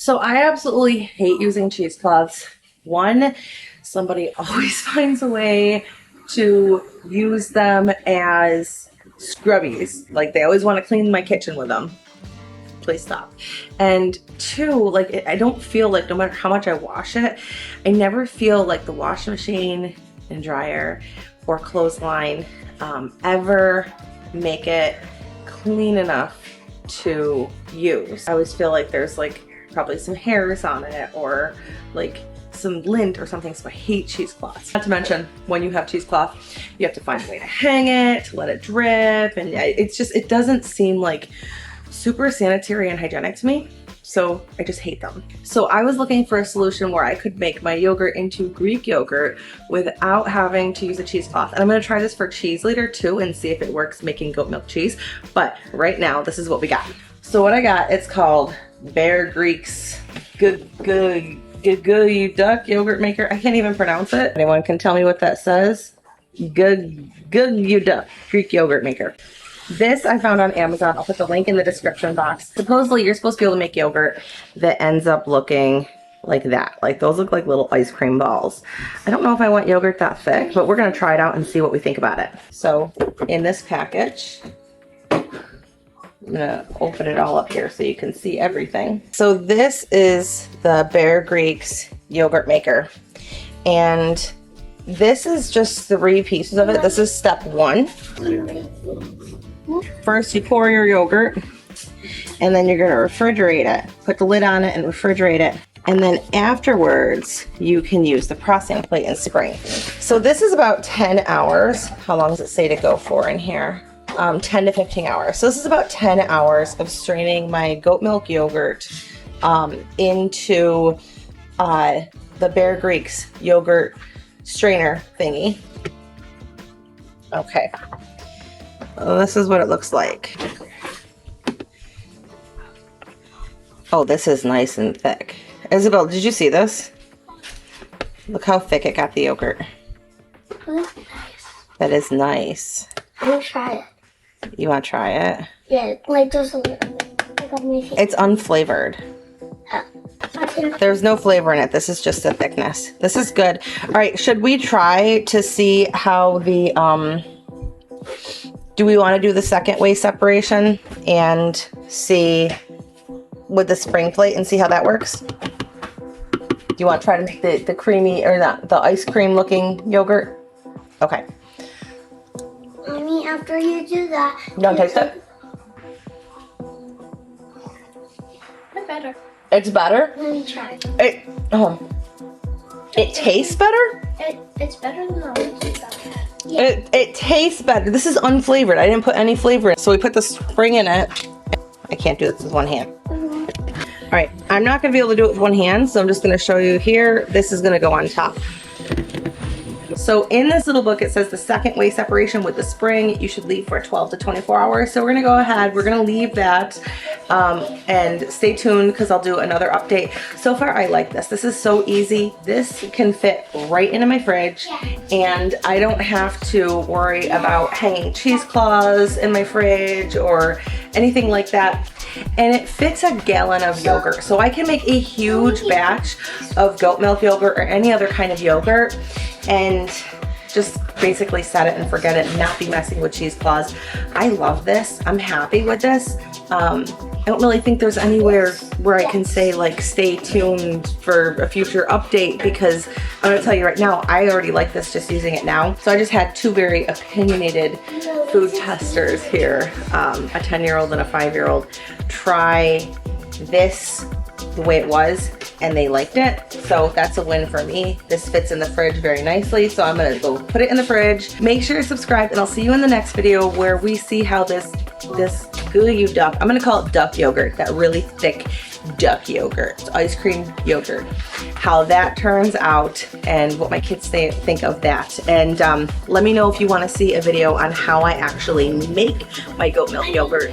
So I absolutely hate using cheesecloths. One, somebody always finds a way to use them as scrubbies. Like they always want to clean my kitchen with them. Please stop. And two, like I don't feel like no matter how much I wash it, I never feel like the washing machine and dryer or clothesline ever make it clean enough to use. I always feel like there's like probably some hairs on it or like some lint or something, so I hate cheesecloths. Not to mention, when you have cheesecloth, you have to find a way to hang it, to let it drip, and it's just, it doesn't seem like super sanitary and hygienic to me, so I just hate them. So I was looking for a solution where I could make my yogurt into Greek yogurt without having to use a cheesecloth. And I'm gonna try this for cheese later too and see if it works making goat milk cheese. But right now, this is what we got. So what I got, it's called Bear Greek's Gallon Gguduck Yogurt Maker. I can't even pronounce it. Anyone can tell me what that says? Gguduck Greek Yogurt Maker. This I found on Amazon. I'll put the link in the description box. Supposedly you're supposed to be able to make yogurt that ends up looking like that. Like those look like little ice cream balls. I don't know if I want yogurt that thick, but we're gonna try it out and see what we think about it. So in this package, I'm gonna open it all up here so you can see everything. So this is the Bear Greek's yogurt maker. And this is just 3 pieces of it. This is step 1. First you pour your yogurt and then you're gonna refrigerate it. Put the lid on it and refrigerate it. And then afterwards, you can use the processing plate and spring. So this is about 10 hours. How long does it say to go for in here? 10 to 15 hours. So this is about 10 hours of straining my goat milk yogurt into the Bear Greek's yogurt strainer thingy. Okay. Well, this is what it looks like. Oh, this is nice and thick. Isabel, did you see this? Look how thick it got the yogurt. That's nice. That is nice. I'm gonna try it. You want to try it? Yeah, like just a little like on my face. It's unflavored. There's no flavor in it. This is just the thickness. This is good. All right, should we try to see how the, do we want to do the second Whey separation and see with the spring plate and see how that works? Do you want to try to make the creamy or the ice cream looking yogurt? Okay. Mommy, after you do that, Don't taste it? It's better. It's better? Let me try. It tastes better? It's better than the other cheese I've had. Yeah. It tastes better. This is unflavored. I didn't put any flavor in. So we put the spring in it. I can't do this with one hand. All right, I'm not gonna be able to do it with one hand, so I'm just gonna show you here. This is gonna go on top. So in this little book, it says the second Whey separation with the spring, you should leave for 12 to 24 hours. So we're gonna go ahead, we're gonna leave that and stay tuned because I'll do another update. So far, I like this. This is so easy. This can fit right into my fridge and I don't have to worry about hanging cheesecloths in my fridge or anything like that. And it fits a gallon of yogurt. So I can make a huge batch of goat milk yogurt or any other kind of yogurt and just basically set it and forget it and not be messing with cheesecloths. I love this. I'm happy with this. I don't really think there's anywhere where I can say like stay tuned for a future update because I'm gonna tell you right now, I already like this just using it now. So I just had 2 very opinionated food testers here, a 10-year-old and a 5-year-old, try this the way it was and they liked it. So that's a win for me. This fits in the fridge very nicely. So I'm gonna go put it in the fridge. Make sure you're subscribed and I'll see you in the next video where we see how this Gguduck, I'm gonna call it duck yogurt, that really thick duck yogurt, ice cream yogurt, how that turns out and what my kids think of that. And let me know if you wanna see a video on how I actually make my goat milk yogurt.